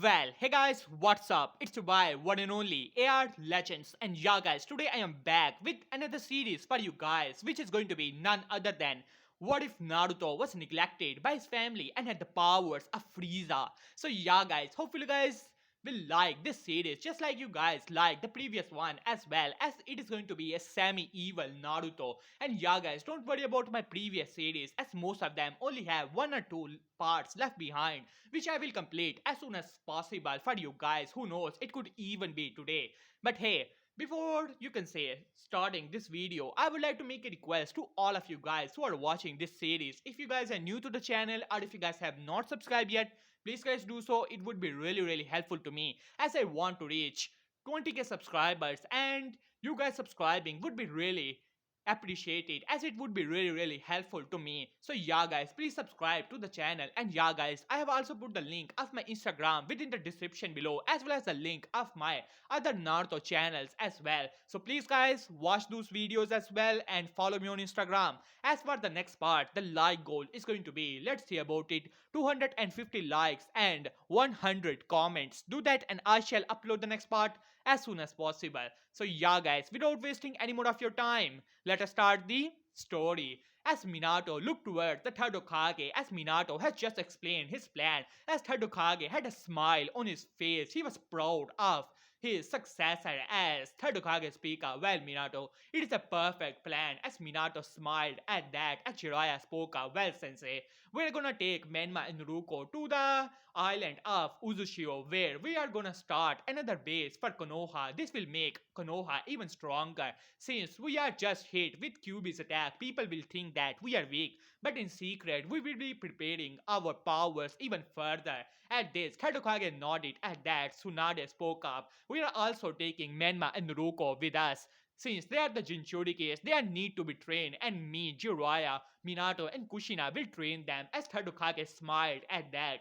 Well, hey guys, what's up? It's your boy, one and only AR Legends, and yeah, guys, today I am back with another series for you guys, which is going to be none other than what if Naruto was neglected by his family and had the powers of Frieza. So yeah, guys, hopefully you guys will like this series just like you guys like the previous one, as well as it is going to be a semi-evil Naruto. And yeah, guys, don't worry about my previous series, as most of them only have one or two parts left behind, which I will complete as soon as possible for you guys. Who knows, it could even be today. But hey, before you can say starting this video, I would like to make a request to all of you guys who are watching this series. If you guys are new to the channel or if you guys have not subscribed yet, please guys do so. It would be really helpful to me, as I want to reach 20k subscribers, and you guys subscribing would be really appreciated, as it would be really helpful to me. So yeah, guys, please subscribe to the channel. And yeah, guys, I have also put the link of my Instagram within the description below, as well as the link of my other Naruto channels as well. So please guys, watch those videos as well and follow me on Instagram. As for the next part, the like goal is going to be, let's see about it, 250 likes and 100 comments. Do that and I shall upload the next part as soon as possible. So yeah, guys, without wasting any more of your time, let us start the story. As Minato looked towards the third Hokage, as Minato has just explained his plan, as third Hokage had a smile on his face. He was proud of his successor as third Hokage speaker. Well, Minato, it is a perfect plan. As Minato smiled at that, as Jiraiya spoke up, well, Sensei, we're gonna take Menma and Ruko to the island of Uzushio, where we are gonna start another base for Konoha. This will make Konoha even stronger. Since we are just hit with Kyuubi's attack, people will think that we are weak, but in secret, we will be preparing our powers even further. At this, Kage nodded. At that, Tsunade spoke up. We are also taking Menma and Ruko with us. Since they are the Jinchurikis, they are need to be trained, and me, Jiraiya, Minato, and Kushina will train them. As Kage smiled at that,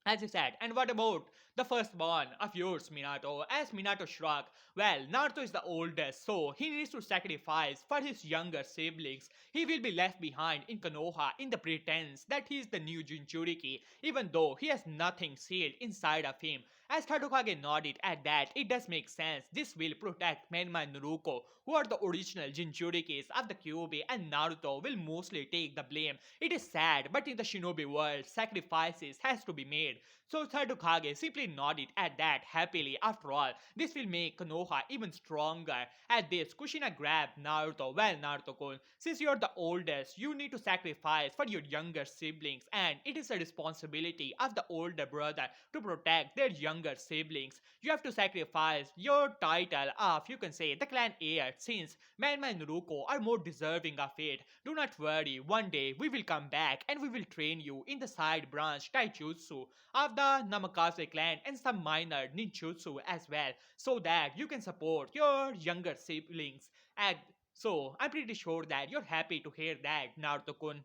as he said, and what about the firstborn of yours, Minato? As Minato shrugged, well, Naruto is the oldest, so he needs to sacrifice for his younger siblings. He will be left behind in Konoha in the pretense that he is the new Jinchuriki, even though he has nothing sealed inside of him. As Tadokage nodded at that, it does make sense. This will protect Menma and Naruto, who are the original Jinchurikis of the Kyuubi, and Naruto will mostly take the blame. It is sad, but in the shinobi world, sacrifices has to be made. So Tadokage simply nodded at that happily. After all, this will make Konoha even stronger. At this, Kushina grabbed Naruto. Well, Naruto-kun, since you're the oldest, you need to sacrifice for your younger siblings, and it is a responsibility of the older brother to protect their younger siblings. You have to sacrifice your title of, you can say, the clan heir, since Menma and Ruko are more deserving of it. Do not worry, one day we will come back and we will train you in the side branch taijutsu of the Namikaze clan and some minor ninjutsu as well, so that you can support your younger siblings. And so I'm pretty sure that you're happy to hear that, Naruto-kun.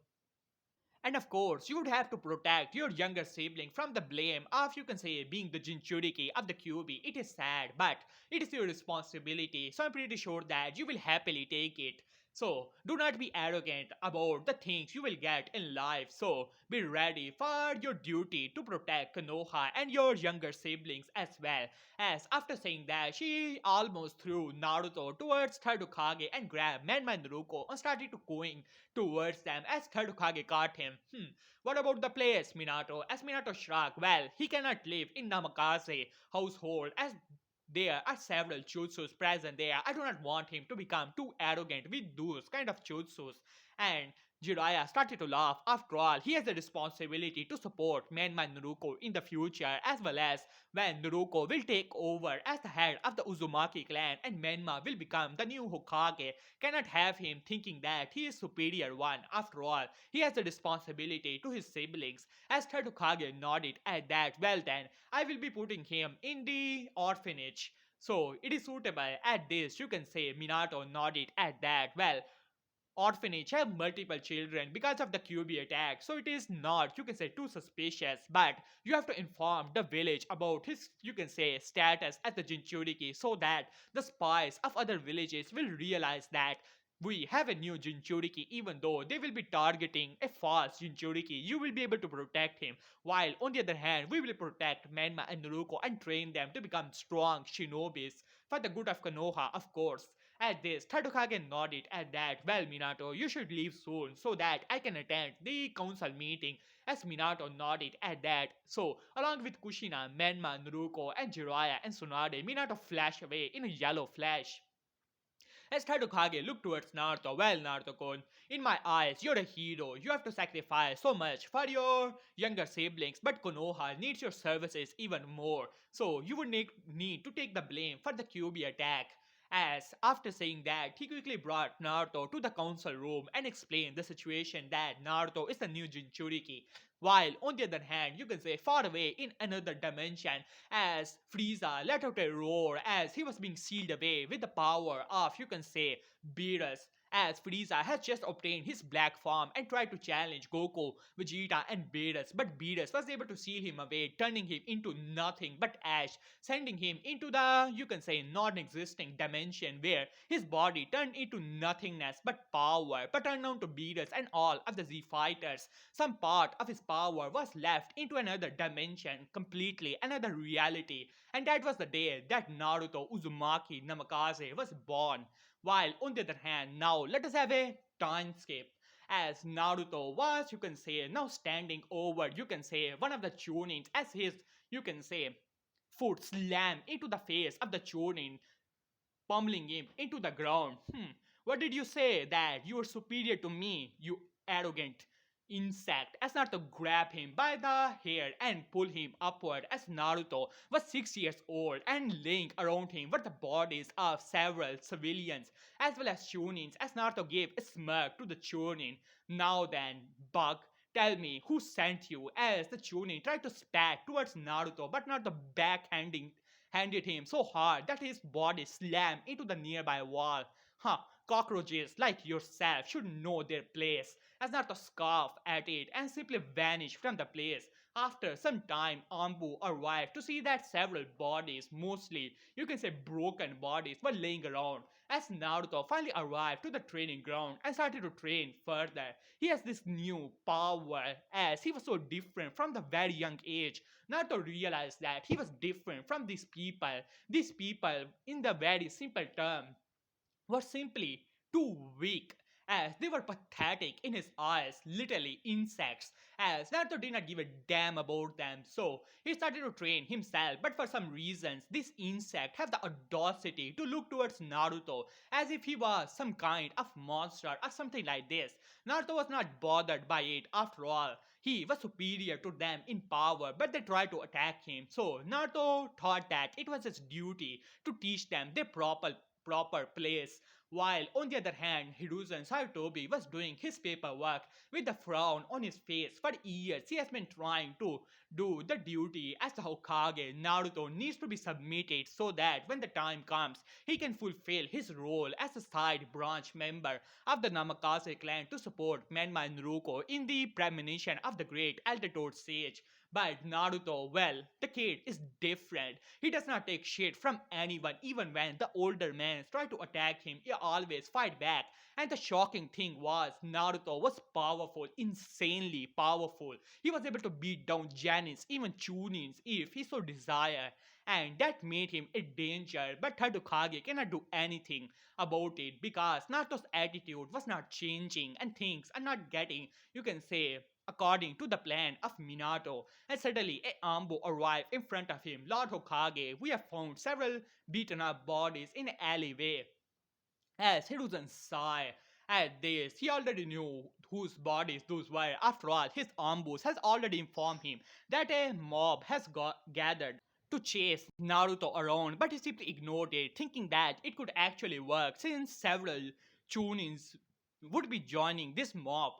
And of course, you would have to protect your younger sibling from the blame of, you can say, being the Jinchuriki of the Kyuubi. It is sad, but it is your responsibility, so I'm pretty sure that you will happily take it. So, do not be arrogant about the things you will get in life. So, be ready for your duty to protect Konoha and your younger siblings as well. As after saying that, she almost threw Naruto towards third Hokage and grabbed Menma and Ruko and started to going towards them as third Hokage caught him. What about the place, Minato? As Minato shrugged, well, he cannot live in Namikaze household, as there are several jutsus present there. I do not want him to become too arrogant with those kind of jutsus. And Jiraiya started to laugh. After all, he has the responsibility to support Menma Naruko in the future, as well as when Naruko will take over as the head of the Uzumaki clan and Menma will become the new Hokage. Cannot have him thinking that he is superior one. After all, he has the responsibility to his siblings. As third Hokage nodded at that, well then, I will be putting him in the orphanage. So it is suitable. At this, you can say Minato nodded at that. Well, orphanage have multiple children because of the QB attack, so it is not, you can say, too suspicious, but you have to inform the village about his, you can say, status as the Jinchuriki, so that the spies of other villages will realize that we have a new Jinchuriki, even though they will be targeting a fast Jinchuriki, you will be able to protect him. While on the other hand, we will protect Menma and Naruto and train them to become strong shinobis for the good of Konoha, of course. At this, Tadokage nodded at that. Well, Minato, you should leave soon so that I can attend the council meeting. As Minato nodded at that, so along with Kushina, Menma, Naruto, and Jiraiya and Tsunade, Minato flashed away in a yellow flash. As Tadokage looked towards Naruto, well, Naruto-kun, in my eyes, you're a hero. You have to sacrifice so much for your younger siblings, but Konoha needs your services even more. So you would need to take the blame for the QB attack. As after saying that, he quickly brought Naruto to the council room and explained the situation that Naruto is the new Jinchuriki. While on the other hand, you can say far away in another dimension, as Frieza let out a roar as he was being sealed away with the power of, you can say, Beerus. As Frieza has just obtained his black form and tried to challenge Goku, Vegeta, and Beerus, but Beerus was able to seal him away, turning him into nothing but ash, sending him into the, you can say, non-existing dimension where his body turned into nothingness but power, but unknown to Beerus and all of the Z fighters. Some part of his power was left into another dimension, completely another reality, and that was the day that Naruto Uzumaki Namikaze was born. While on the other hand, now let us have a time skip. As Naruto was, you can say, now standing over, you can say, one of the Chunins as his, you can say, foot slammed into the face of the Chunin, pummeling him into the ground. What did you say? That you are superior to me, you arrogant insect? As Naruto grabbed him by the hair and pulled him upward, as Naruto was 6 years old and laying around him were the bodies of several civilians as well as Chunins, as Naruto gave a smirk to the Chunin. Now then, Bug, tell me who sent you, as the Chunin tried to spat towards Naruto, but Naruto handed him so hard that his body slammed into the nearby wall. Huh, cockroaches like yourself should know their place. As Naruto scoffed at it and simply vanished from the place. After some time, Ambu arrived to see that several bodies, mostly you can say broken bodies, were laying around. As Naruto finally arrived to the training ground and started to train further, he has this new power as he was so different from the very young age. Naruto realized that he was different from these people. These people, in the very simple term, were simply too weak, as they were pathetic in his eyes, literally insects, as Naruto did not give a damn about them. So he started to train himself, but for some reasons, this insect had the audacity to look towards Naruto as if he was some kind of monster or something like this. Naruto was not bothered by it after all. He was superior to them in power, but they tried to attack him. So Naruto thought that it was his duty to teach them their proper place. While on the other hand, Hiruzen Sarutobi was doing his paperwork with a frown on his face. For years, he has been trying to do the duty as the Hokage. Naruto needs to be submitted so that when the time comes, he can fulfill his role as a side branch member of the Namakase clan to support Menma and Naruto in the premonition of the great Elder Sage. But Naruto, well, the kid is different. He does not take shit from anyone, even when the older men try to attack him, he always fight back. And the shocking thing was, Naruto was powerful, insanely powerful. He was able to beat down Janins, even Chunins, if he so desired. And that made him a danger, but Tadokage cannot do anything about it because Naruto's attitude was not changing and things are not getting, you can say, according to the plan of Minato. And suddenly a Ambo arrived in front of him. Lord Hokage, we have found several beaten up bodies in an alleyway. As Hiruzen sighed at this, he already knew whose bodies those were. After all, his Ambus has already informed him that a mob has gathered to chase Naruto around, but he simply ignored it, thinking that it could actually work since several Chunins would be joining this mob.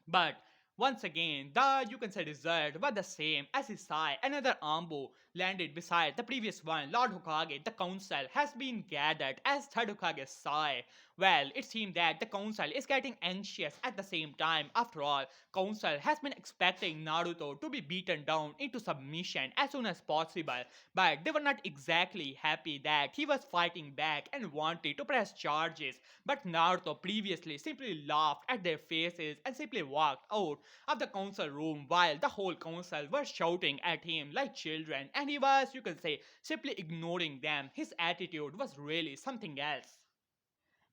But once again, the you can say result was the same as his side. Another Ambu landed beside the previous one. Lord Hokage, the council has been gathered as third Hokage's side. Well, it seems that the council is getting anxious at the same time. After all, council has been expecting Naruto to be beaten down into submission as soon as possible, but they were not exactly happy that he was fighting back and wanted to press charges. But Naruto previously simply laughed at their faces and simply walked out of the council room while the whole council were shouting at him like children, and he was, you can say, simply ignoring them. His attitude was really something else.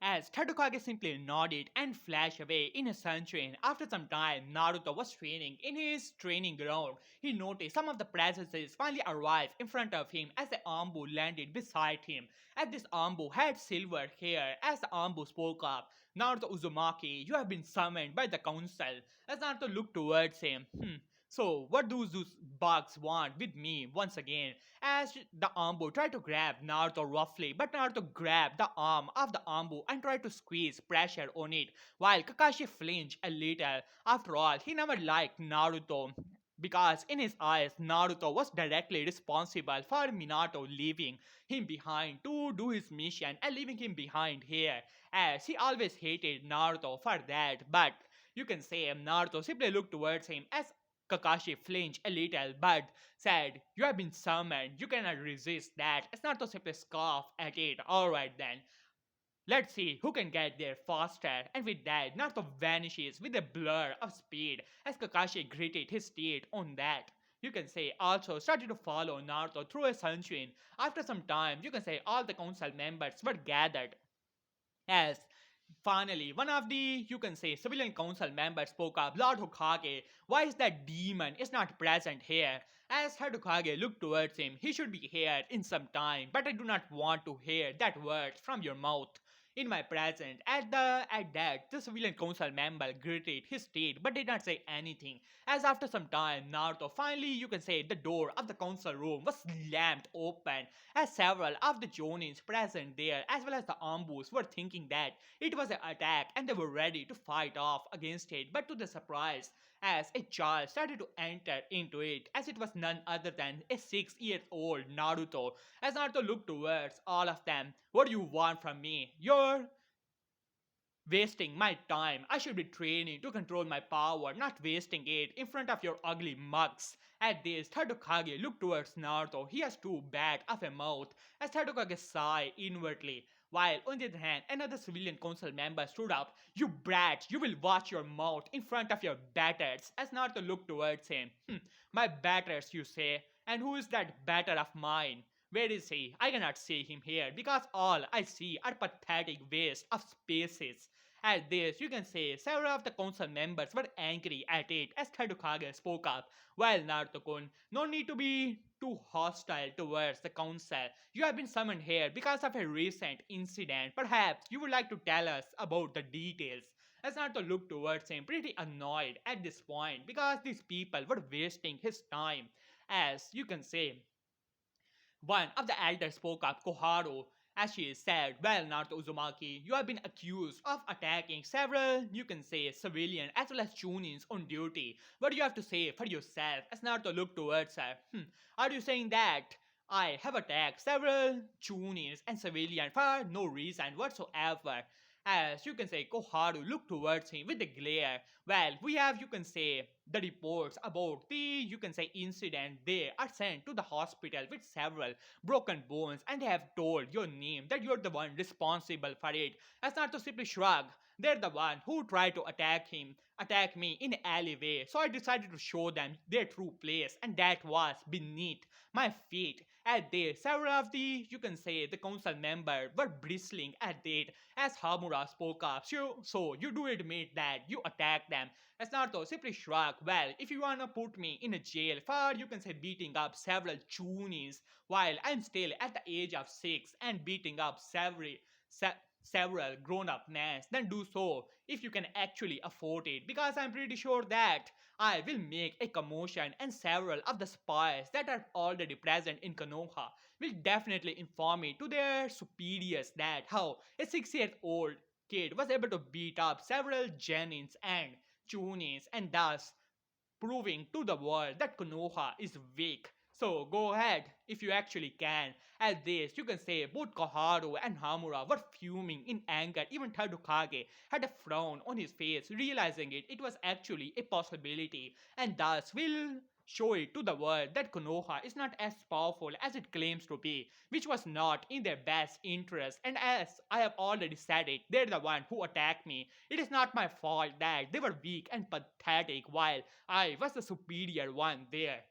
As Tadukage simply nodded and flashed away in a sunshine. After some time, Naruto was training in his training ground. He noticed some of the presences finally arrived in front of him as the Ambu landed beside him. As this Ambu had silver hair, as the Ambu spoke up, Naruto Uzumaki, you have been summoned by the council. As Naruto looked towards him, so, what do those bugs want with me once again? As the Ambu tried to grab Naruto roughly, but Naruto grabbed the arm of the Ambu and tried to squeeze pressure on it, while Kakashi flinched a little. After all, he never liked Naruto because in his eyes, Naruto was directly responsible for Minato leaving him behind to do his mission and leaving him behind here, as he always hated Naruto for that. But you can say Naruto simply looked towards him as Kakashi flinched a little but said, you have been summoned, you cannot resist that. It's not to simply scoff at it. Alright then. Let's see who can get there faster. And with that, Naruto vanishes with a blur of speed as Kakashi gritted his teeth on that. You can say also started to follow Naruto through a sunshine. After some time, you can say all the council members were gathered as finally, one of the, you can say, civilian council members spoke up, Lord Hokage, why is that demon is not present here? As Head Hokage looked towards him, he should be here in some time, but I do not want to hear that word from your mouth. In my presence, at that, the civilian council member gritted his teeth but did not say anything. As after some time, Naruto finally, you can say, the door of the council room was slammed open as several of the Jonins present there as well as the Ambus were thinking that it was an attack and they were ready to fight off against it, but to the surprise, as a child started to enter into it, as it was none other than a 6-year-old Naruto. As Naruto looked towards all of them, what do you want from me? You're wasting my time. I should be training to control my power, not wasting it in front of your ugly mugs. At this, Tadokage looked towards Naruto. He has too bad of a mouth, as Tadokage sighed inwardly. While on the other hand, another civilian council member stood up. You brat, you will watch your mouth in front of your batters. As Naruto looked towards him. My batters, you say? And who is that batter of mine? Where is he? I cannot see him here because all I see are pathetic waste of spaces. At this, you can say several of the council members were angry at it as Tadukage spoke up. Well, Naruto-kun, no need to be too hostile towards the council. You have been summoned here because of a recent incident. Perhaps you would like to tell us about the details. As Naruto looked towards him, pretty annoyed at this point because these people were wasting his time. As you can say, one of the elders spoke up, Koharu, as she said, well, Naruto Uzumaki, you have been accused of attacking several, you can say, civilian as well as Chunins on duty. What do you have to say for yourself? As Naruto looked towards her, are you saying that I have attacked several Chunins and civilians for no reason whatsoever? As you can say, Koharu looked towards him with a glare. Well, we have, you can say, the reports about the, you can say, incident. They are sent to the hospital with several broken bones and they have told your name that you're the one responsible for it. As not to simply shrug, they're the one who tried to attack me in an alleyway. So I decided to show them their true place, and that was beneath my feet. At this, several of the, you can say, the council members were bristling at it as Hamura spoke up. So you do admit that you attacked them. As Naruto simply shrugged, well, if you wanna put me in a jail for, you can say, beating up several chunies while I'm still at the age of 6 and beating up several grown-up men, then do so if you can actually afford it, because I'm pretty sure that I will make a commotion and several of the spies that are already present in Konoha will definitely inform me to their superiors that how a 6-year-old kid was able to beat up several Genins and Chunins and thus proving to the world that Konoha is weak. So go ahead if you actually can. At this, you can say both Koharu and Hamura were fuming in anger. Even Tadukage had a frown on his face, realizing it was actually a possibility, and thus will show it to the world that Konoha is not as powerful as it claims to be, which was not in their best interest. And as I have already said it, they're the one who attacked me. It is not my fault that they were weak and pathetic while I was the superior one there.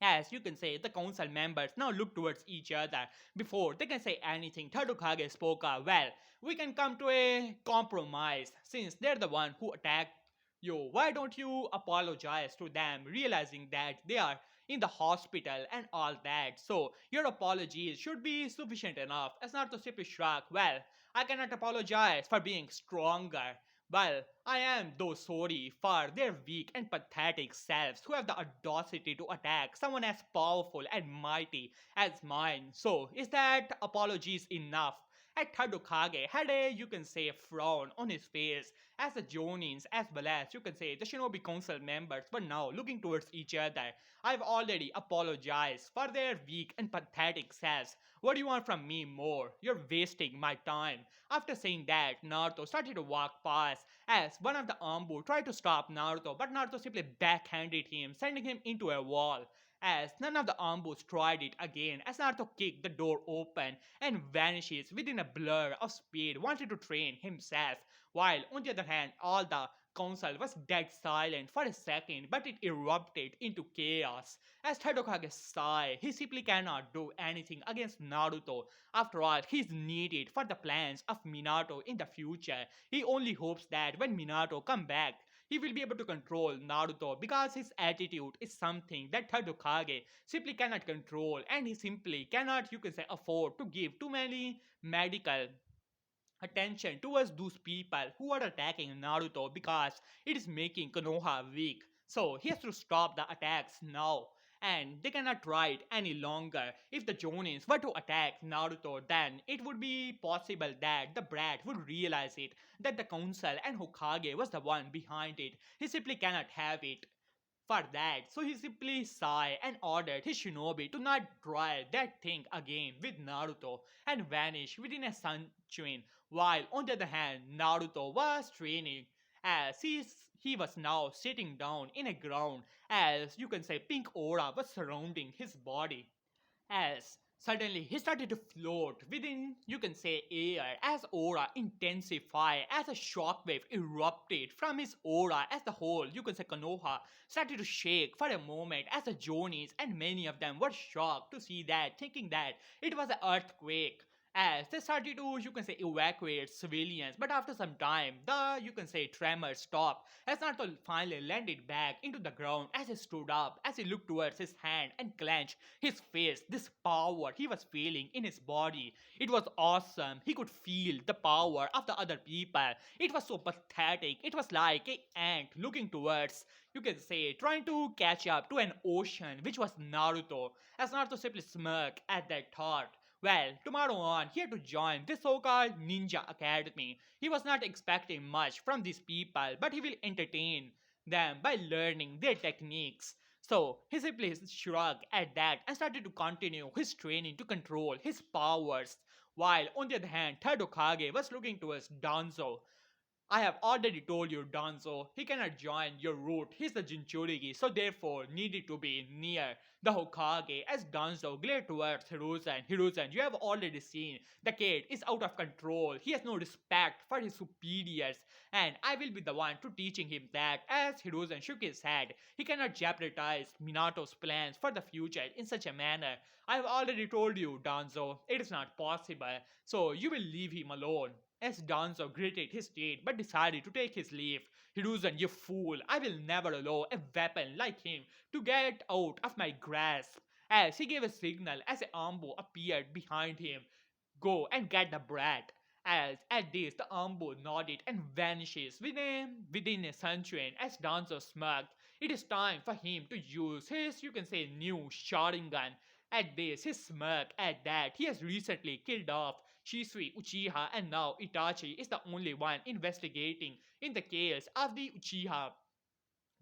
As you can say, the council members now look towards each other before they can say anything. Tadukage spoke up, well, we can come to a compromise since they're the one who attacked you. Why don't you apologize to them, realizing that they are in the hospital and all that? So your apologies should be sufficient enough as not to simply shrug. Well, I cannot apologize for being stronger. Well, I am though sorry for their weak and pathetic selves who have the audacity to attack someone as powerful and mighty as mine. So, is that apologies enough? And Tadukage had a, you can say, frown on his face as the Jonins as well as, you can say, the Shinobi Council members were now looking towards each other. I've already apologized for their weak and pathetic selves. What do you want from me more? You're wasting my time. After saying that, Naruto started to walk past as one of the Ambu tried to stop Naruto, but Naruto simply backhanded him, sending him into a wall. As none of the Ambus tried it again, as Naruto kicked the door open and vanishes within a blur of speed, wanted to train himself, while on the other hand, all the council was dead silent for a second, but it erupted into chaos. As Tadokage sighed, he simply cannot do anything against Naruto. After all, he's needed for the plans of Minato in the future. He only hopes that when Minato come back, he will be able to control Naruto because his attitude is something that Tadokage simply cannot control, and he simply cannot, you can say, afford to give too many medical attention towards those people who are attacking Naruto because it is making Konoha weak. So he has to stop the attacks now. And they cannot try it any longer. If the Jonins were to attack Naruto, then it would be possible that the brat would realize it, that the council and Hokage was the one behind it. He simply cannot have it for that. So he simply sighed and ordered his shinobi to not try that thing again with Naruto and vanish within a sunshine. While on the other hand, Naruto was training as he was now sitting down in a ground as you can say pink aura was surrounding his body as suddenly he started to float within, you can say, air as aura intensified as a shockwave erupted from his aura as the whole, you can say, Konoha started to shake for a moment as the Jonis and many of them were shocked to see that, thinking that it was an earthquake. As they started to, you can say, evacuate civilians, but after some time, the, you can say, tremor stopped as Naruto finally landed back into the ground as he stood up, as he looked towards his hand and clenched his fist. This power he was feeling in his body, it was awesome. He could feel the power of the other people. It was so pathetic. It was like an ant looking towards, you can say, trying to catch up to an ocean, which was Naruto. As Naruto simply smirked at that thought. Well, tomorrow on, he had to join this so-called Ninja Academy. He was not expecting much from these people, but he will entertain them by learning their techniques. So he simply shrugged at that and started to continue his training to control his powers. While on the other hand, Tadokage was looking towards Danzo. I have already told you, Danzo, he cannot join your route. He's the Jinchuriki, so therefore needed to be near the Hokage. As Danzo glared towards Hiruzen, Hiruzen, you have already seen the kid is out of control. He has no respect for his superiors, and I will be the one to teaching him that. As Hiruzen shook his head, he cannot jeopardize Minato's plans for the future in such a manner. I have already told you, Danzo, it is not possible, so you will leave him alone. As Danzo gritted his teeth but decided to take his leave, Hiruzen, you fool, I will never allow a weapon like him to get out of my grasp. As he gave a signal as a Ambo appeared behind him, go and get the brat. As at this, the Ambo nodded and vanishes within a sunshine as Danzo smirked. It is time for him to use his, you can say, new Sharingan. At this, his smirk at that he has recently killed off Shisui Uchiha and now Itachi is the only one investigating in the case of the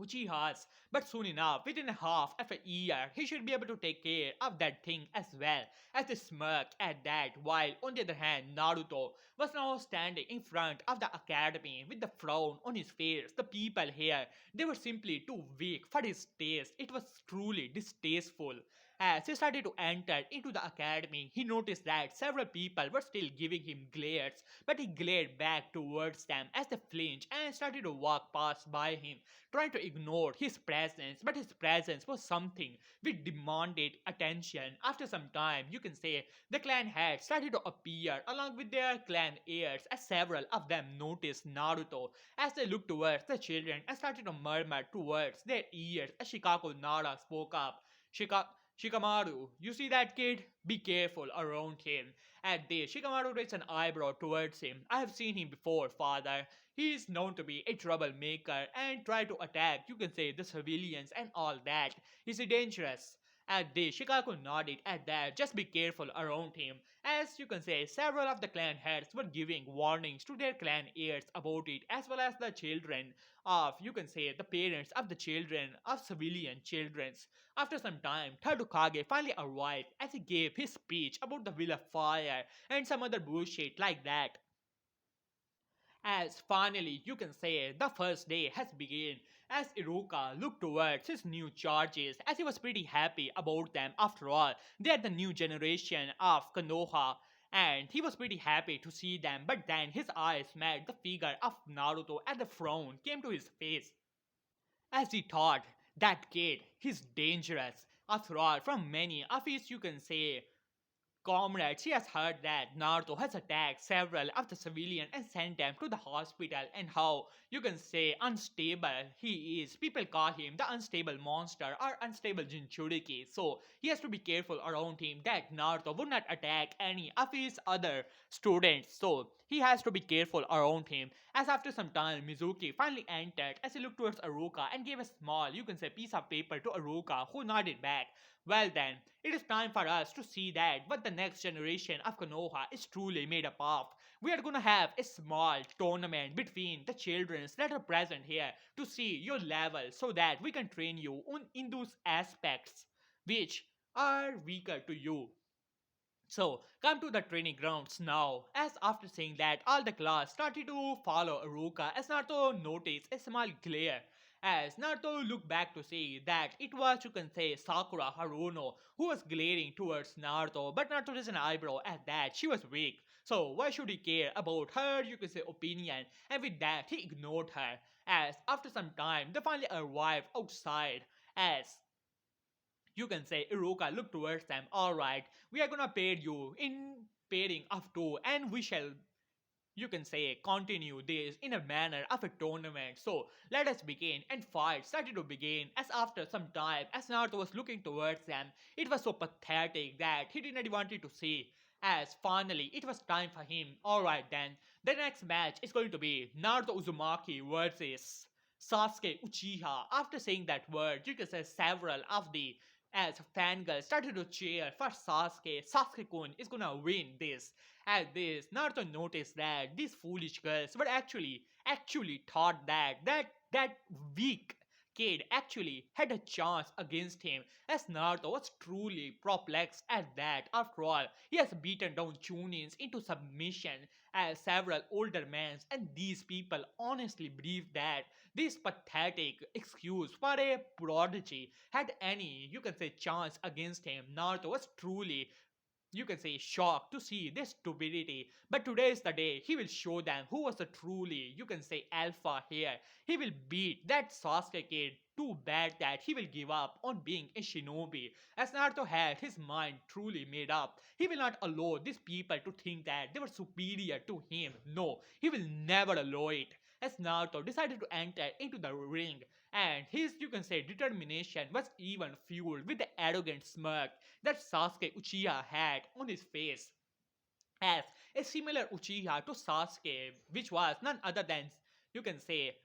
Uchihas, but soon enough, within a half of a year, he should be able to take care of that thing as well. As they smirked at that, while on the other hand, Naruto was now standing in front of the academy with the frown on his face. The people here, they were simply too weak for his taste. It was truly distasteful. As he started to enter into the academy, he noticed that several people were still giving him glares, but he glared back towards them as they flinched and started to walk past by him, trying to ignore his presence. But his presence was something which demanded attention. After some time, you can say the clan heads started to appear along with their clan heirs, as several of them noticed Naruto as they looked towards the children and started to murmur towards their ears as Shikaku Nara spoke up. Shika Shikamaru, you see that kid? Be careful around him. At this, Shikamaru raised an eyebrow towards him. I have seen him before, father. He is known to be a troublemaker and try to attack, you can say, the civilians and all that. Is he dangerous? At this, Shikaku nodded at that. Just be careful around him. As you can say, several of the clan heads were giving warnings to their clan heirs about it, as well as the children of, you can say, the parents of the children, of civilian children's. After some time, Tadukage finally arrived as he gave his speech about the Wheel of Fire and some other bullshit like that. As finally, you can say, the first day has begun as Iruka looked towards his new charges as he was pretty happy about them. After all, they are the new generation of Konoha and he was pretty happy to see them, but then his eyes met the figure of Naruto and the frown came to his face as he thought that kid, he's dangerous. After all, from many of his, you can say, comrades, he has heard that Naruto has attacked several of the civilians and sent them to the hospital, and how you can say unstable he is. People call him the unstable monster or unstable Jinchuriki. So he has to be careful around him that Naruto would not attack any of his other students. So he has to be careful around him. As after some time, Mizuki finally entered as he looked towards Aruka and gave a small, you can say, piece of paper to Aruka, who nodded back. Well then, it is time for us to see that what the next generation of Konoha is truly made up of. We are gonna have a small tournament between the children that are present here to see your level so that we can train you in those aspects which are weaker to you. So, come to the training grounds now. As after saying that, all the class started to follow Aruka as Naruto noticed a small glare. As Naruto looked back to see that it was, you can say, Sakura Haruno who was glaring towards Naruto, but Naruto raised an eyebrow at that. She was weak. So, why should he care about her, you can say, opinion? And with that, he ignored her. As after some time, they finally arrived outside. As you can say Iruka look towards them. Alright, we are gonna pair you in pairing of two and we shall you can say continue this in a manner of a tournament. So let us begin and fight started to begin as after some time as Naruto was looking towards them. It was so pathetic that he did not want it to see. As finally it was time for him. Alright then, the next match is going to be Naruto Uzumaki versus Sasuke Uchiha. After saying that word, you can say several of the as fangirls started to cheer for Sasuke. Sasuke-kun is gonna win this. At this, Naruto noticed that these foolish girls were actually thought that weak kid actually had a chance against him, as Naruto was truly perplexed at that. After all, he has beaten down Chunins into submission as several older men, and these people honestly believe that this pathetic excuse for a prodigy had any, you can say, chance against him. Naruto was truly you can say shocked to see this stupidity. But today is the day he will show them who was the truly, you can say, alpha here. He will beat that Sasuke kid too bad that he will give up on being a shinobi. As Naruto had his mind truly made up, he will not allow these people to think that they were superior to him. No, he will never allow it. As Naruto decided to enter into the ring, and his, you can say, determination was even fueled with the arrogant smirk that Sasuke Uchiha had on his face. As a similar Uchiha to Sasuke, which was none other than, you can say,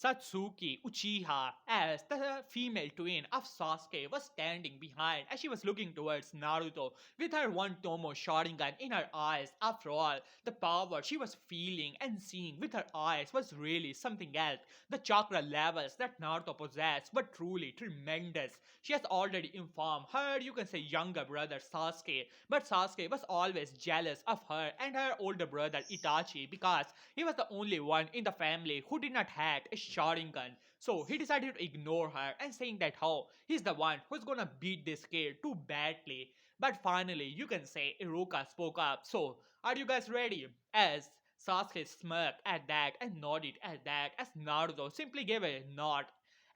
Satsuki Uchiha, as the female twin of Sasuke, was standing behind as she was looking towards Naruto with her one Tomo Sharingan in her eyes. After all, the power she was feeling and seeing with her eyes was really something else. The chakra levels that Naruto possessed were truly tremendous. She has already informed her, you can say, younger brother Sasuke, but Sasuke was always jealous of her and her older brother Itachi because he was the only one in the family who did not have a Sharingan. So he decided to ignore her and saying that how he's the one who's gonna beat this kid too badly. But finally, you can say Iruka spoke up. So, are you guys ready? As Sasuke smirked at that and nodded at that as Naruto simply gave a nod.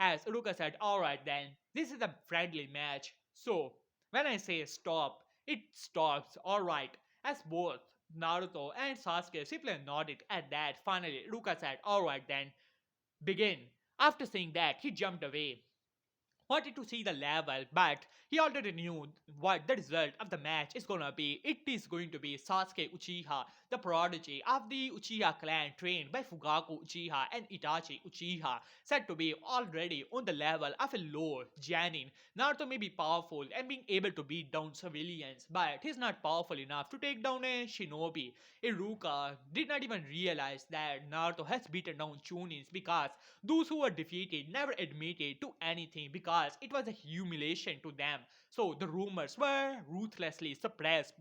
As Iruka said, alright then, this is a friendly match. So, when I say stop, it stops, alright. As both Naruto and Sasuke simply nodded at that. Finally, Ruka said, alright then, begin. After saying that, he jumped away, wanted to see the level, but he already knew what the result of the match is gonna be. It is going to be Sasuke Uchiha, the prodigy of the Uchiha clan trained by Fugaku Uchiha and Itachi Uchiha, said to be already on the level of a low Janin. Naruto may be powerful and being able to beat down civilians, but he's not powerful enough to take down a shinobi. Iruka did not even realize that Naruto has beaten down Chunins because those who were defeated never admitted to anything because it was a humiliation to them. So the rumors were ruthlessly suppressed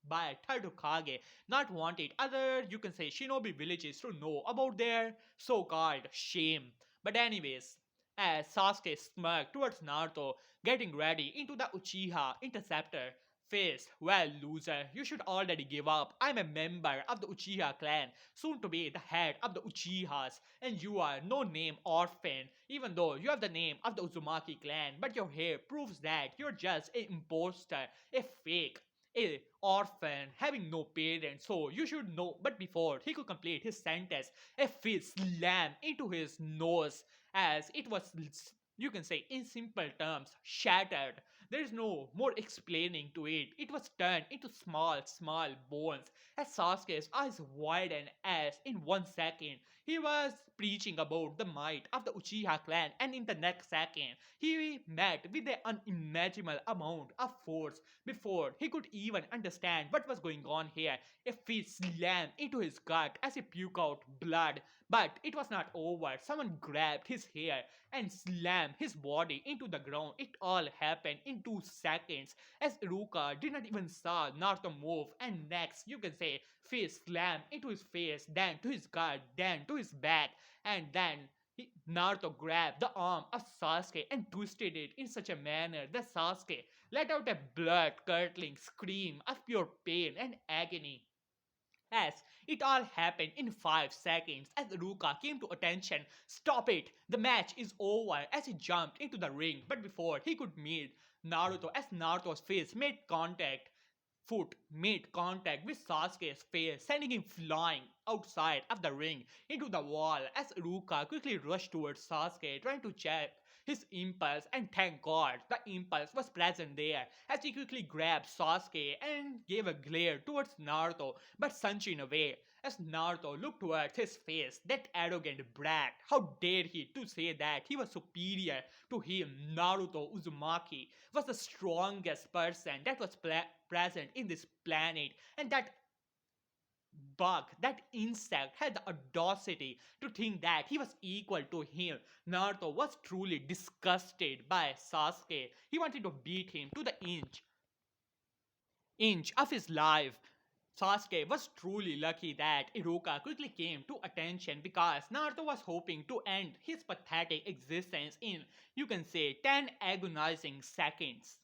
by Third Hokage, not wanted other, you can say, shinobi villages to know about their so-called shame. But anyways, as Sasuke smirked towards Naruto, getting ready into the Uchiha Interceptor, face, well, loser, you should already give up. I'm a member of the Uchiha clan, soon to be the head of the Uchihas, and you are no name orphan, even though you have the name of the Uzumaki clan, but your hair proves that you're just an imposter, a fake, a orphan having no parents, so you should know. But before he could complete his sentence, a fist slammed into his nose as it was, you can say, in simple terms, shattered. There is no more explaining to it. It was turned into small bones as Sasuke's eyes widened as in 1 second he was preaching about the might of the Uchiha clan, and in the next second he met with an unimaginable amount of force. Before he could even understand what was going on here, a fist slammed into his gut as he puked out blood. But it was not over. Someone grabbed his hair and slammed his body into the ground. It all happened in 2 seconds as Iruka did not even saw Naruto move, and next you can say face slammed into his face, then to his gut, then to his back, and then Naruto grabbed the arm of Sasuke and twisted it in such a manner that Sasuke let out a blood-curdling scream of pure pain and agony. As it all happened in 5 seconds as Ruka came to attention. Stop it! The match is over as he jumped into the ring, but before he could meet Naruto, as Naruto's face made contact, foot made contact with Sasuke's face, sending him flying outside of the ring into the wall as Ruka quickly rushed towards Sasuke, trying to check his impulse, and thank God the impulse was present there as he quickly grabbed Sasuke and gave a glare towards Naruto, but Senshin away. As Naruto looked towards his face, that arrogant brat, how dare he to say that he was superior to him? Naruto Uzumaki was the strongest person that was present in this planet, and that bug, that insect, had the audacity to think that he was equal to him. Naruto was truly disgusted by Sasuke. He wanted to beat him to the inch of his life. Sasuke was truly lucky that Iruka quickly came to attention because Naruto was hoping to end his pathetic existence in, you can say, 10 agonizing seconds.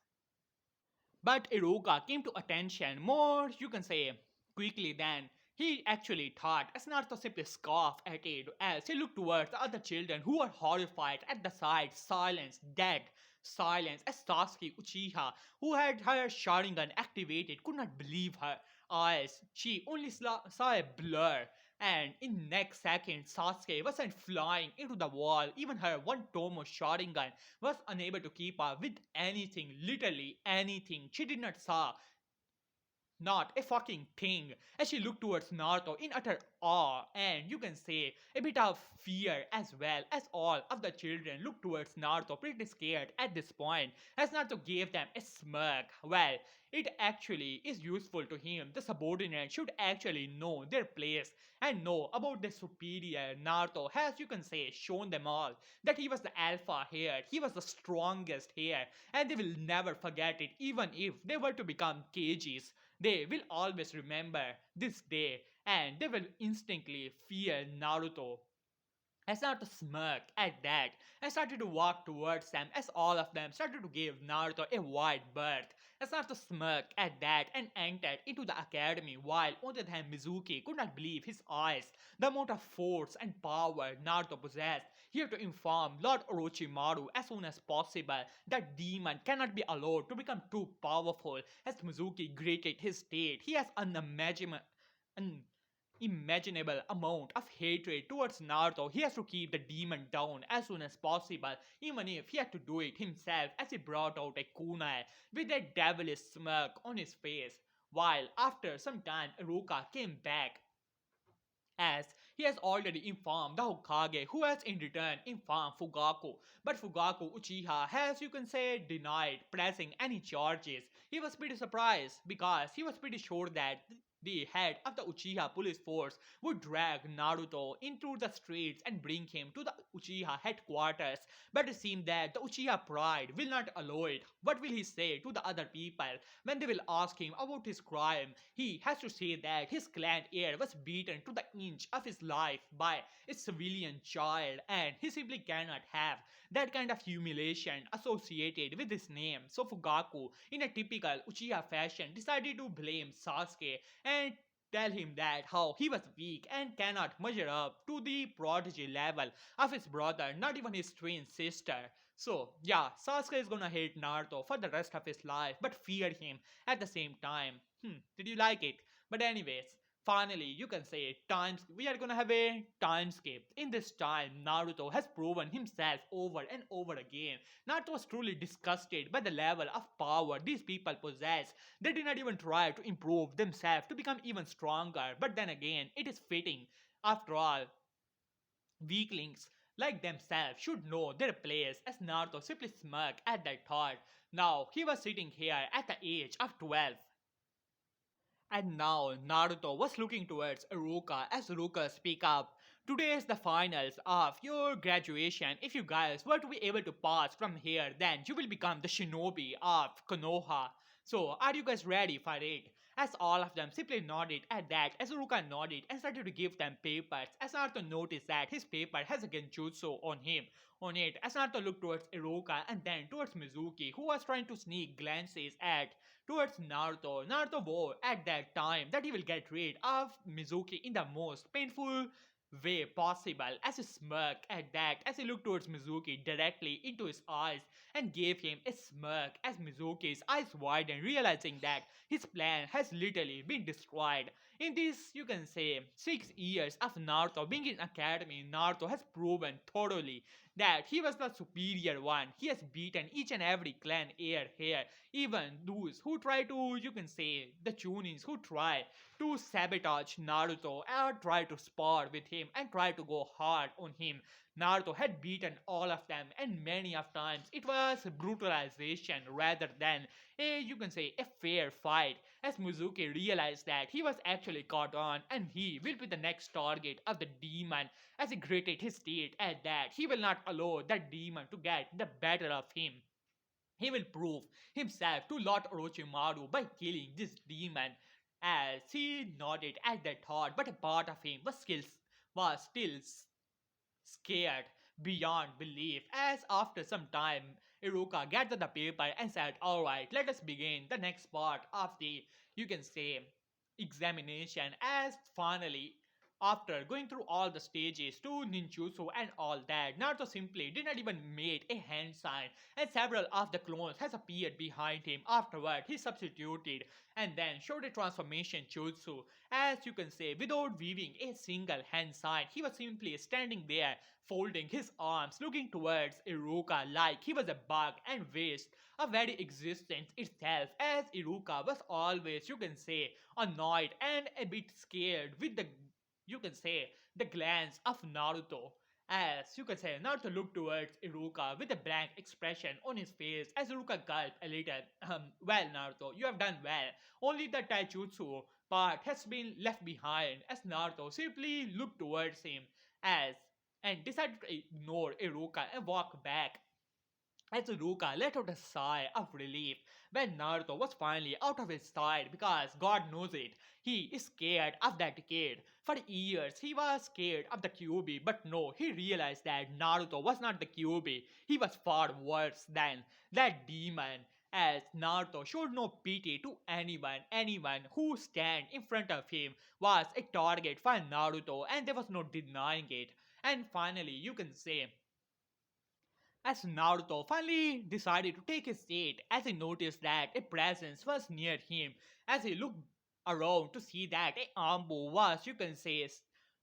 But Iruka came to attention more, you can say, quickly than he actually thought, as Naruto simply scoffed at it as he looked towards the other children who were horrified at the sight. Silence, dead silence, as Sasuke Uchiha, who had her Sharingan activated, could not believe her eyes. She only saw a blur, and in next second Sasuke was sent flying into the wall. Even her one Tomo Sharingan was unable to keep up with anything, literally anything. She did not saw not a fucking thing, as she looked towards Naruto in utter awe and you can say a bit of fear, as well as all of the children looked towards Naruto pretty scared at this point as Naruto gave them a smirk. Well, it actually is useful to him. The subordinates should actually know their place and know about the superior. Naruto has, you can say, shown them all that he was the alpha here, he was the strongest here, and they will never forget it even if they were to become cages. They will always remember this day and they will instantly fear Naruto. I started to smirk at that and started to walk towards them as all of them started to give Naruto a wide berth. I started to smirk at that and entered into the academy while on the other hand Mizuki could not believe his eyes. The amount of force and power Naruto possessed. He had to inform Lord Orochimaru as soon as possible that demon cannot be allowed to become too powerful as Mizuki greeted his state. He has unimaginable imaginable amount of hatred towards Naruto. He has to keep the demon down as soon as possible, even if he had to do it himself as he brought out a kunai with a devilish smirk on his face. While after some time Iruka came back as he has already informed the Hokage, who has in return informed Fugaku. But Fugaku Uchiha has, you can say, denied pressing any charges. He was pretty surprised because he was pretty sure that the head of the Uchiha police force would drag Naruto into the streets and bring him to the Uchiha headquarters. But it seemed that the Uchiha pride will not allow it. What will he say to the other people when they will ask him about his crime? He has to say that his clan heir was beaten to the inch of his life by a civilian child and he simply cannot have that kind of humiliation associated with his name. So Fugaku, in a typical Uchiha fashion, decided to blame Sasuke and tell him that how he was weak and cannot measure up to the prodigy level of his brother, not even his twin sister. So, yeah, Sasuke is gonna hate Naruto for the rest of his life, but fear him at the same time. Did you like it? But anyways, finally, you can say times we are gonna have a time skip. In this time, Naruto has proven himself over and over again. Naruto was truly disgusted by the level of power these people possess. They did not even try to improve themselves to become even stronger. But then again, it is fitting. After all, weaklings like themselves should know their place as Naruto simply smirked at that thought. Now he was sitting here at the age of 12. And now Naruto was looking towards Iruka as Iruka speak up. Today is the finals of your graduation. If you guys were to be able to pass from here, then you will become the shinobi of Konoha. So are you guys ready for it? As all of them simply nodded at that, as Iruka nodded and started to give them papers, as Naruto noticed that his paper has a genjutsu on him. On it, as Naruto looked towards Iruka and then towards Mizuki, who was trying to sneak glances at towards Naruto. Naruto vowed at that time that he will get rid of Mizuki in the most painful way possible as he smirked at that as he looked towards Mizuki directly into his eyes and gave him a smirk as Mizuki's eyes widened, realizing that his plan has literally been destroyed. In this, you can say, 6 years of Naruto being in academy, Naruto has proven thoroughly that he was the superior one. He has beaten each and every clan heir here, even those who try to, you can say, the Chunins who try to sabotage Naruto or try to spar with him and try to go hard on him. Naruto had beaten all of them, and many of times it was brutalization rather than a, you can say, a fair fight. As Mizuki realized that he was actually caught on and he will be the next target of the demon, as he gritted his teeth at that, he will not allow that demon to get the better of him. He will prove himself to Lord Orochimaru by killing this demon. As he nodded at that thought, but a part of him was still scared beyond belief. As after some time, Iruka gathered the paper and said, "Alright, let us begin the next part of the, you can say, examination." As finally After going through all the stages to ninjutsu and all that, Naruto simply did not even make a hand sign, and several of the clones has appeared behind him. Afterward, he substituted and then showed a transformation jutsu. As you can say, without weaving a single hand sign, he was simply standing there, folding his arms, looking towards Iruka like he was a bug and waste of very existence itself. As Iruka was always, you can say, annoyed and a bit scared with the, you can say, the glance of Naruto. As you can say, Naruto looked towards Iruka with a blank expression on his face as Iruka gulped a little. Well, Naruto, you have done well. Only the taijutsu part has been left behind as Naruto simply looked towards him as and decided to ignore Iruka and walk back. As Iruka let out a sigh of relief when Naruto was finally out of his sight because God knows it, he is scared of that kid. For years he was scared of the Kyuubi, but no, he realized that Naruto was not the Kyuubi, he was far worse than that demon. As Naruto showed no pity to anyone who stand in front of him was a target for Naruto and there was no denying it. And finally, you can say as Naruto finally decided to take his seat as he noticed that a presence was near him, as he looked around to see that a Ambu was, you can say,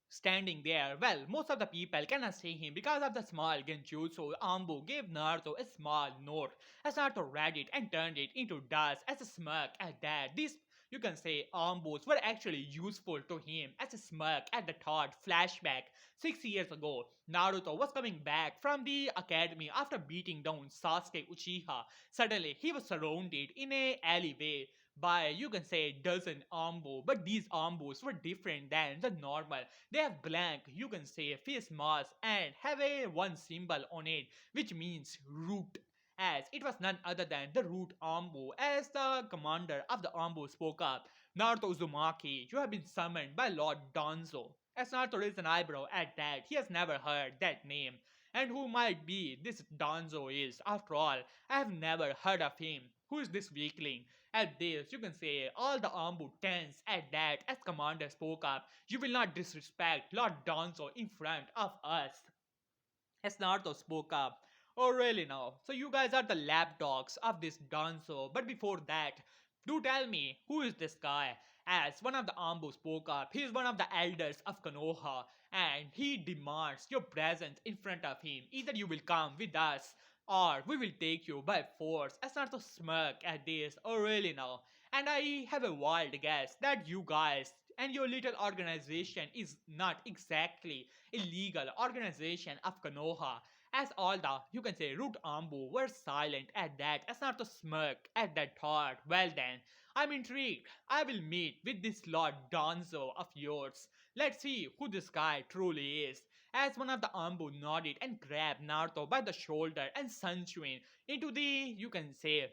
standing there. Well, most of the people cannot see him because of the small genjutsu. Ambu gave Naruto a small note as Naruto read it and turned it into dust as a smirk at that. These, you can say, Ambus were actually useful to him as a smirk at the thought flashback. 6 years ago, Naruto was coming back from the academy after beating down Sasuke Uchiha. Suddenly, he was surrounded in a alleyway by, you can say, dozen ambu, but these ambus were different than the normal. They have blank, you can say, face masks and have a one symbol on it, which means root. As it was none other than the root ambu, as the commander of the ambu spoke up. Naruto Uzumaki, you have been summoned by Lord Danzo. As Naruto raised an eyebrow at that, he has never heard that name. And who might be this Danzo is? After all, I have never heard of him. Who is this weakling? At this, you can say all the Ambu tense at that as Commander spoke up. You will not disrespect Lord Danzo in front of us. As Naruto spoke up. Oh, really now? So you guys are the lapdogs of this Danzo. But before that, do tell me, who is this guy? As one of the Ambu spoke up, he is one of the elders of Konoha, and he demands your presence in front of him. Either you will come with us, or we will take you by force. As Naruto smirk at this, oh really now? And I have a wild guess that you guys and your little organization is not exactly a legal organization of Konoha. As all the, you can say, root Ambu were silent at that, as Naruto smirked at that thought. Well then, I'm intrigued. I will meet with this Lord Danzo of yours. Let's see who this guy truly is. As one of the Ambu nodded and grabbed Naruto by the shoulder and sent him into the, you can say,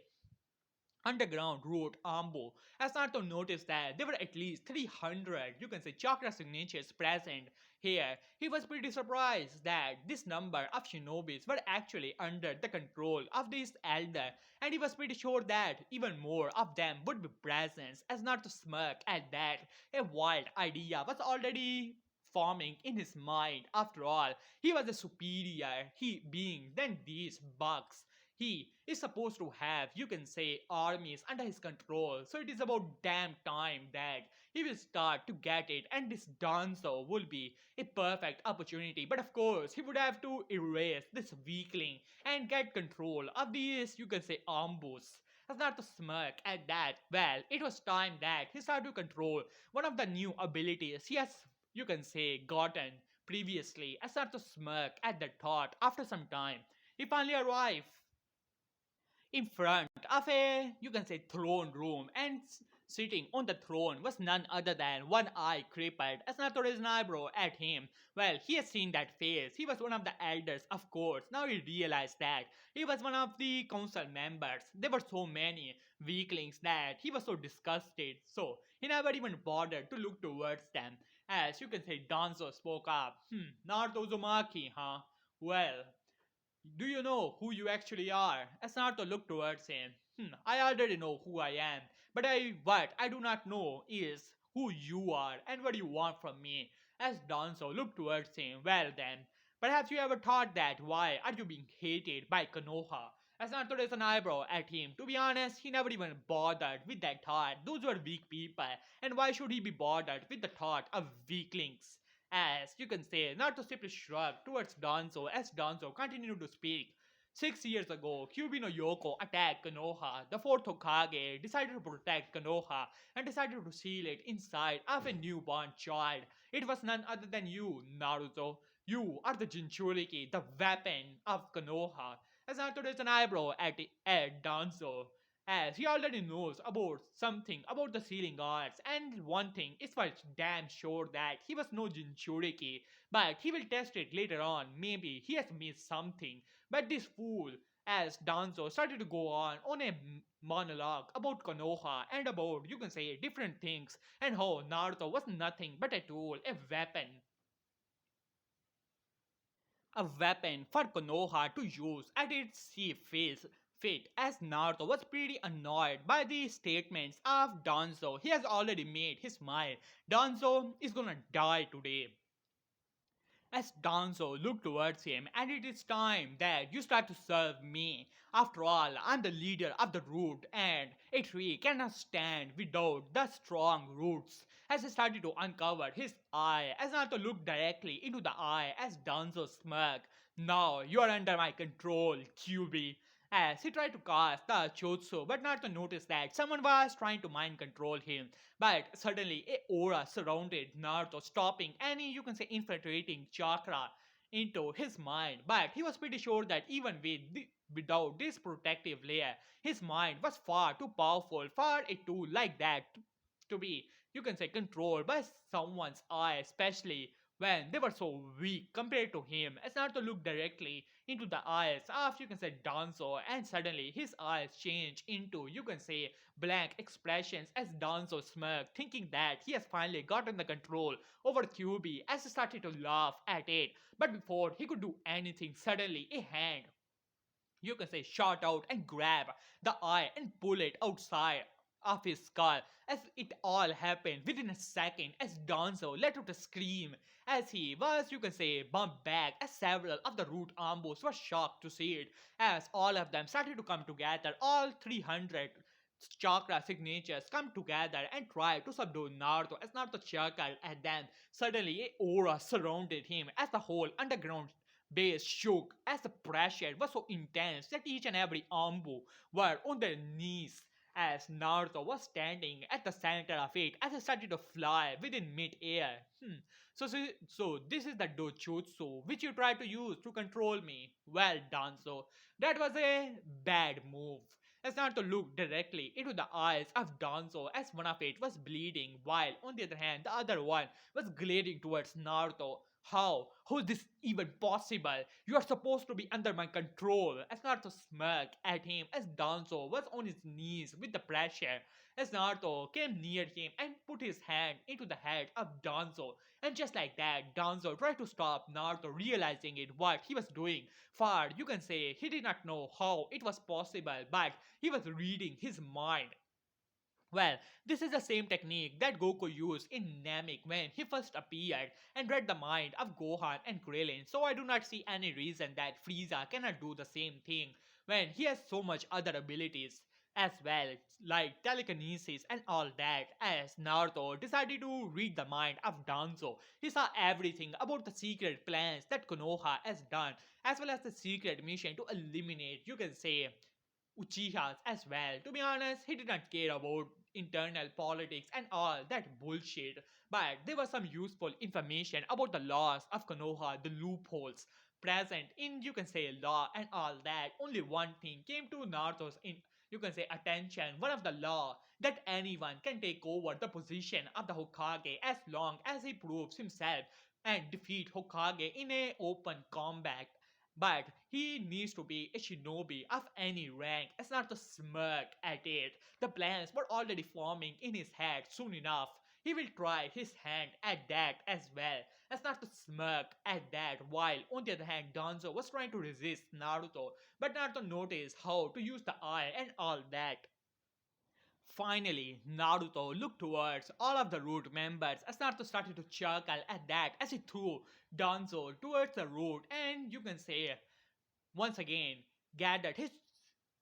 underground route Ambu. As Naruto noticed that there were at least 300, you can say, chakra signatures present here, he was pretty surprised that this number of shinobis were actually under the control of this elder, and he was pretty sure that even more of them would be present. As Naruto smirked at that, a wild idea was already forming in his mind. After all, he was a superior he being than these bugs. He is supposed to have, you can say, armies under his control. So it is about damn time that he will start to get it, and this Danzo will be a perfect opportunity. But of course, he would have to erase this weakling and get control of these, you can say, ambus. As not to smirk at that, well, it was time that he started to control one of the new abilities he has, you can say, gotten previously. As not to smirk at the thought after some time. He finally arrived in front of a, you can say, throne room, and sitting on the throne was none other than one eye crippled as Naruto raised an eyebrow at him. Well, he has seen that face. He was one of the elders, of course. Now he realized that he was one of the council members. There were so many weaklings that he was so disgusted, so he never even bothered to look towards them. As you can say, Danzo spoke up. Naruto Uzumaki, huh? Well, do you know who you actually are? As Naruto looked towards him. I already know who I am, but what I do not know is who you are and what you want from me. as Danzo looked towards him. Well then, perhaps you ever thought that why are you being hated by Konoha? As Naruto raised an eyebrow at him. To be honest, he never even bothered with that thought. Those were weak people, and why should he be bothered with the thought of weaklings? As you can say, Naruto simply shrugged towards Danzo as Danzo continued to speak. 6 years ago, Kyuubi no Yoko attacked Konoha. The fourth Hokage decided to protect Konoha and decided to seal it inside of a newborn child. It was none other than you, Naruto. You are the Jinchuriki, the weapon of Konoha. As Naruto raised an eyebrow at Danzo, as he already knows about something about the sealing arts, and one thing is for damn sure that he was no Jinchuriki, but he will test it later on. Maybe he has missed something. But this fool, as Danzo started to go on a monologue about Konoha and about, you can say, different things, and how Naruto was nothing but a tool, a weapon for Konoha to use at its see fit, as Naruto was pretty annoyed by the statements of Danzo. He has already made his mind. Danzo is gonna die today. As Danzo looked towards him, and it is time that you start to serve me. After all, I'm the leader of the root, and a tree cannot stand without the strong roots. As he started to uncover his eye, as Naruto looked directly into the eye, as Danzo smirked, "Now you are under my control, QB." As he tried to cast the Chotsu, but Naruto noticed that someone was trying to mind control him. But suddenly, a aura surrounded Naruto, stopping any, you can say, infiltrating chakra into his mind. But he was pretty sure that even without this protective layer, his mind was far too powerful for a tool like that to be, you can say, controlled by someone's eye, especially when they were so weak compared to him. As Naruto looked directly into the eyes of, you can say, Danzo, and suddenly his eyes changed into, you can say, blank expressions as Danzo smirked, thinking that he has finally gotten the control over QB as he started to laugh at it. But before he could do anything, suddenly a hand, you can say, shot out and grab the eye and pull it outside of his skull. As it all happened within a second, as Danzo let out a scream as he was, you can say, bumped back, as several of the root ambos were shocked to see it, as all of them started to come together. All 300 chakra signatures come together and try to subdue Naruto. As Naruto chuckled at them, suddenly a aura surrounded him as the whole underground base shook, as the pressure was so intense that each and every Ambu were on their knees, as Naruto was standing at the center of it as it started to fly within mid-air. So this is the dojutsu which you try to use to control me. Well done, so that was a bad move. As Naruto looked directly into the eyes of Danzo as one of it was bleeding, while on the other hand, the other one was glaring towards Naruto. How is this even possible? You are supposed to be under my control. As Naruto smirked at him as Danzo was on his knees with the pressure. As Naruto came near him and put his hand into the head of Danzo. And just like that, Danzo tried to stop Naruto, realizing it what he was doing. For you can say he did not know how it was possible, but he was reading his mind. Well, this is the same technique that Goku used in Namek when he first appeared and read the mind of Gohan and Krillin, so I do not see any reason that Frieza cannot do the same thing when he has so much other abilities as well, like telekinesis and all that. As Naruto decided to read the mind of Danzo, he saw everything about the secret plans that Konoha has done, as well as the secret mission to eliminate, you can say, Uchihas as well. To be honest, he did not care about internal politics and all that bullshit, but there was some useful information about the laws of Konoha, the loopholes present in, you can say, law and all that. Only one thing came to Naruto's in, you can say, attention. One of the law that anyone can take over the position of the Hokage as long as he proves himself and defeat Hokage in a open combat, but he needs to be a shinobi of any rank. As not to smirk at it. The plans were already forming in his head. Soon enough, he will try his hand at that as well. As not to smirk at that, while on the other hand, Danzo was trying to resist Naruto, but Naruto noticed how to use the eye and all that. Finally, Naruto looked towards all of the root members as Naruto started to chuckle at that as he threw Danzo towards the root, and you can say once again gathered his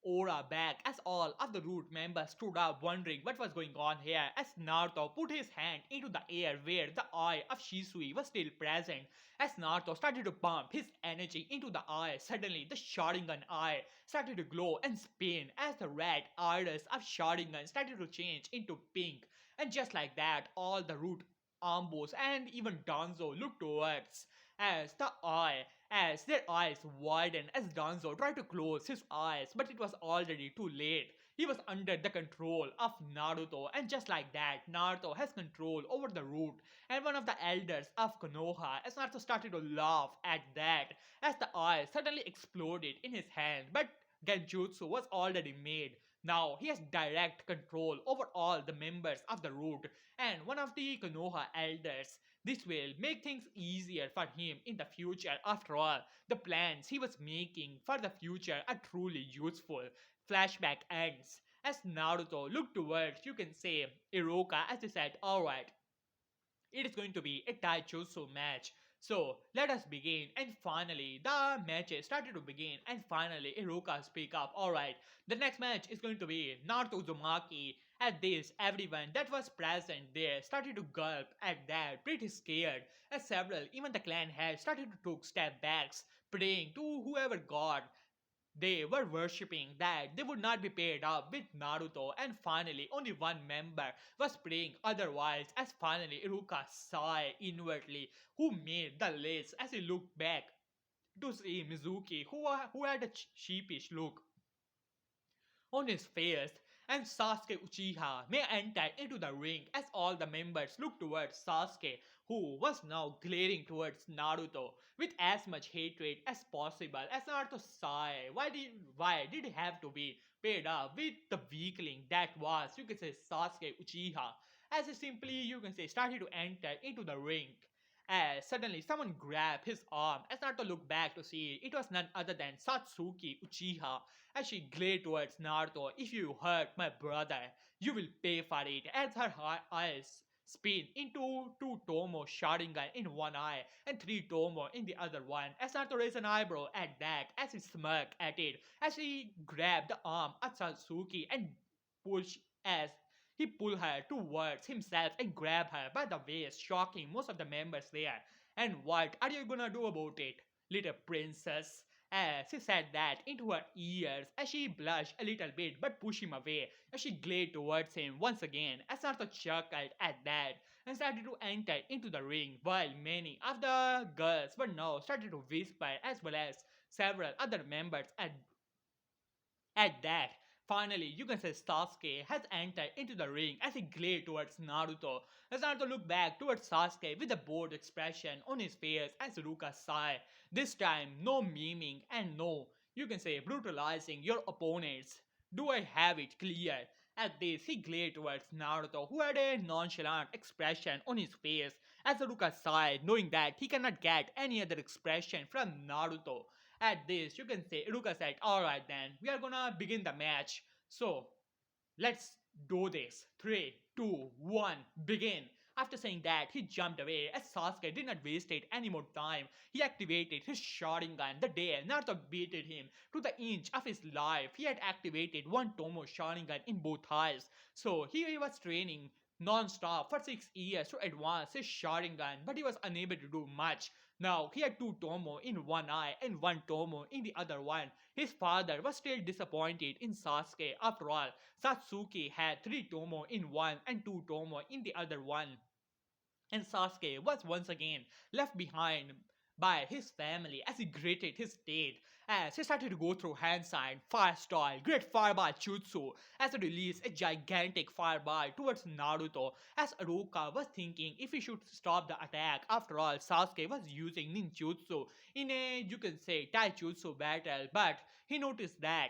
aura back as all of the root members stood up wondering what was going on here as Naruto put his hand into the air where the eye of Shisui was still present. As Naruto started to pump his energy into the eye, suddenly the Sharingan eye started to glow and spin as the red iris of Sharingan started to change into pink. And just like that, all the root Ambos and even Danzo looked towards as the eye as their eyes widened as Danzo tried to close his eyes, but it was already too late. He was under the control of Naruto, and just like that, Naruto has control over the root and one of the elders of Konoha. As Naruto started to laugh at that, as the eye suddenly exploded in his hand, but Genjutsu was already made. Now he has direct control over all the members of the root and one of the Konoha elders. This will make things easier for him in the future. After all, the plans he was making for the future are truly useful. Flashback ends as Naruto looked towards, you can say, Iroka as he said, alright, it is going to be a Taijutsu match. So let us begin. And finally, the matches started to begin. And finally, Iruka speak up. Alright, the next match is going to be Naruto Uzumaki. At this, everyone that was present there started to gulp at that, pretty scared. As several, even the clan heads, started to take step backs, praying to whoever god they were worshipping that they would not be paired up with Naruto, and finally, only one member was praying otherwise. As finally, Iruka sighed inwardly, who made the list as he looked back to see Mizuki, who had a sheepish look on his face, and Sasuke Uchiha may enter into the ring as all the members looked towards Sasuke, who was now glaring towards Naruto with as much hatred as possible. As Naruto sighed, why did he have to be paired up with the weakling that was, you can say, Sasuke Uchiha? As he simply, you can say, started to enter into the ring. As suddenly someone grabbed his arm as Naruto looked back to see it was none other than Satsuki Uchiha as she glared towards Naruto. If you hurt my brother, you will pay for it. As her eyes spin into two Tomo Sharingan in one eye and three Tomo in the other one. As Naruto raised an eyebrow at that as he smirked at it as he grabbed the arm of Satsuki and pushed as he pulled her towards himself and grabbed her by the waist, shocking most of the members there. And what are you gonna do about it, little princess? As he said that into her ears as she blushed a little bit but pushed him away as she glared towards him once again as Naruto chuckled at that and started to enter into the ring while many of the girls were now started to whisper as well as several other members at that. Finally, you can say Sasuke has entered into the ring as he glared towards Naruto. As Naruto looked back towards Sasuke with a bored expression on his face as Ruka sighed. This time, no memeing and no, you can say, brutalizing your opponents. Do I have it clear? At this, he glared towards Naruto, who had a nonchalant expression on his face as Ruka sighed, knowing that he cannot get any other expression from Naruto. At this, you can say Iruka said, alright then, we are gonna begin the match. So, let's do this. 3, 2, 1, begin. After saying that, he jumped away as Sasuke did not waste it any more time. He activated his Sharingan the day Naruto beated him to the inch of his life. He had activated one Tomo Sharingan in both eyes. So he was training non-stop for 6 years to advance his Sharingan, but he was unable to do much. Now he had two Tomo in one eye and one Tomo in the other one. His father was still disappointed in Sasuke. After all, Satsuki had three Tomo in one and two Tomo in the other one. And Sasuke was once again left behind by his family as he gritted his teeth as he started to go through hand sign, fire style, great fireball jutsu as he released a gigantic fireball towards Naruto as Aruka was thinking if he should stop the attack. After all, Sasuke was using ninjutsu in a, you can say, taijutsu battle, but he noticed that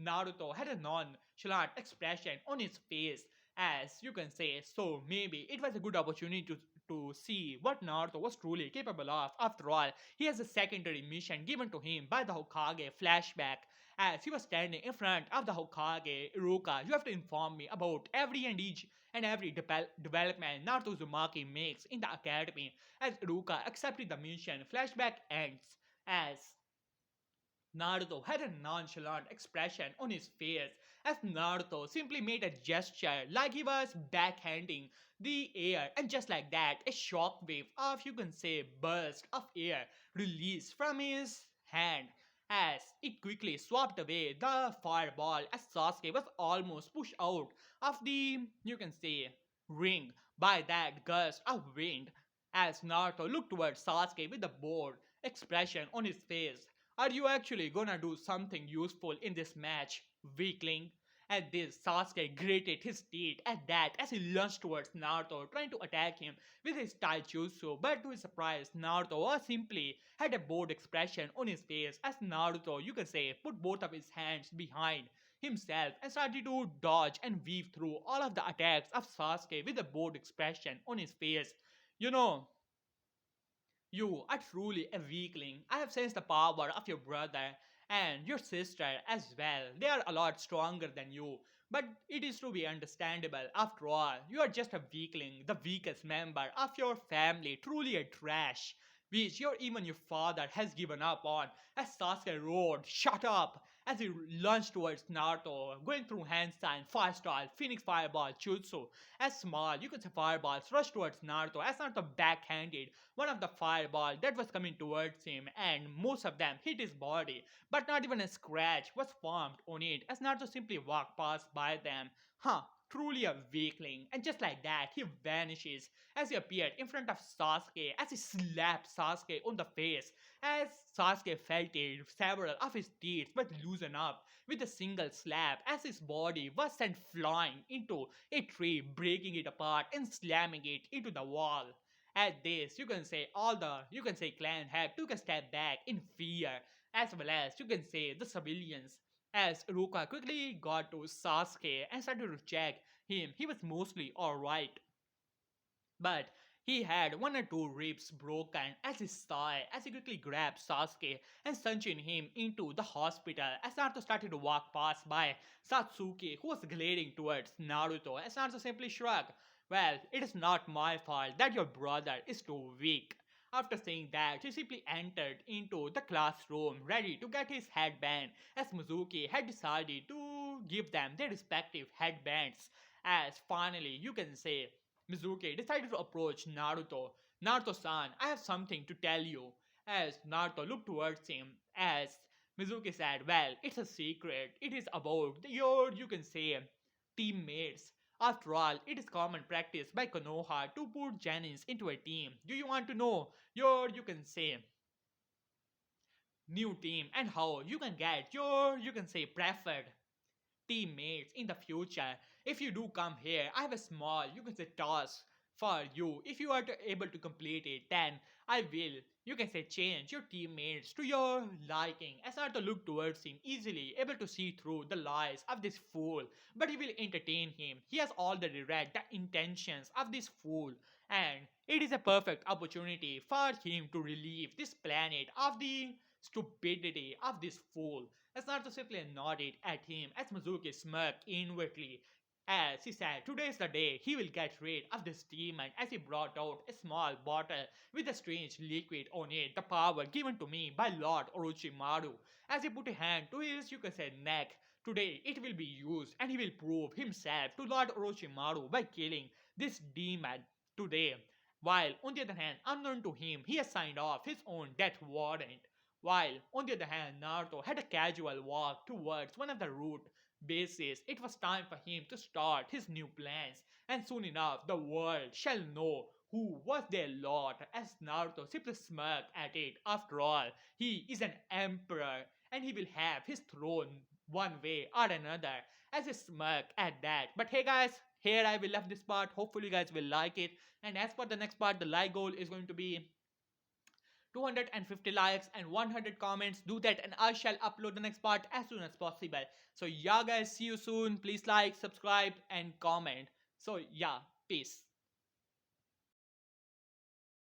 Naruto had a nonchalant expression on his face as you can say, so maybe it was a good opportunity to see what Naruto was truly capable of. After all, he has a secondary mission given to him by the Hokage flashback As he was standing in front of the Hokage, Iruka, you have to inform me about every and each and every development Naruto Uzumaki makes in the academy. As Iruka accepted the mission, flashback ends as Naruto had a nonchalant expression on his face as Naruto simply made a gesture like he was backhanding the air, and just like that, a shockwave of, you can say, burst of air released from his hand as it quickly swapped away the fireball as Sasuke was almost pushed out of the, you can say, ring by that gust of wind as Naruto looked towards Sasuke with a bored expression on his face. Are you actually gonna do something useful in this match, weakling? At this, Sasuke gritted his teeth at that as he lunged towards Naruto, trying to attack him with his taijutsu. But to his surprise, Naruto was simply had a bored expression on his face as Naruto, you can say, put both of his hands behind himself and started to dodge and weave through all of the attacks of Sasuke with a bored expression on his face. You know, you are truly a weakling. I have sensed the power of your brother and your sister as well. They are a lot stronger than you. But it is to be understandable. After all, you are just a weakling, the weakest member of your family, truly a trash, which even your father has given up on. As Sasuke roared, "Shut up!" as he lunged towards Naruto, going through handstand, fast style, phoenix fireball, jutsu. As small, you could say fireballs rushed towards Naruto as Naruto backhanded one of the fireball that was coming towards him, and most of them hit his body, but not even a scratch was formed on it as Naruto simply walked past by them. Huh, truly a weakling. And just like that, he vanishes as he appeared in front of Sasuke as he slapped Sasuke on the face. As Sasuke felt it, several of his teeth were loosened up with a single slap as his body was sent flying into a tree, breaking it apart and slamming it into the wall. At this, you can say all the you can say clan head took a step back in fear, as well as you can say the civilians. As Ruka quickly got to Sasuke and started to check him, he was mostly alright. But he had one or two ribs broken as he saw as he quickly grabbed Sasuke and sent him into the hospital as Naruto started to walk past by Satsuki who was glaring towards Naruto as Naruto simply shrugged. Well, it is not my fault that your brother is too weak. After saying that, he simply entered into the classroom ready to get his headband as Mizuki had decided to give them their respective headbands. As finally, you can say, Mizuki decided to approach Naruto. Naruto-san, I have something to tell you. As Naruto looked towards him, as Mizuki said, well, it's a secret. It is about your, you can say, teammates. After all, it is common practice by Konoha to put Janins into a team. Do you want to know your, you can say, new team and how you can get your, you can say, preferred teammates in the future? If you do come here, I have a small, you can say, task for you. If you are able to complete it, then I will, you can say, change your teammates to your liking. As Naruto looked towards him, easily able to see through the lies of this fool, but he will entertain him. He has already read the intentions of this fool, and it is a perfect opportunity for him to relieve this planet of the stupidity of this fool. As Naruto simply nodded at him as Mizuki smirked inwardly as he said, "Today is the day he will get rid of this demon," as he brought out a small bottle with a strange liquid on it, the power given to me by Lord Orochimaru. As he put a hand to his, you can say, neck, today it will be used and he will prove himself to Lord Orochimaru by killing this demon today. While on the other hand, unknown to him, he has signed off his own death warrant. While on the other hand, Naruto had a casual walk towards one of the root bases. It was time for him to start his new plans, and soon enough the world shall know who was their lord. As Naruto simply smirked at it. After all, he is an emperor, and he will have his throne one way or another. As he smirked at that. But hey guys, here I will leave this part. Hopefully you guys will like it. And as for the next part, the like goal is going to be 250 likes and 100 comments. Do that and I shall upload the next part as soon as possible. So yeah guys, see you soon. Please like, subscribe and comment. So yeah, peace.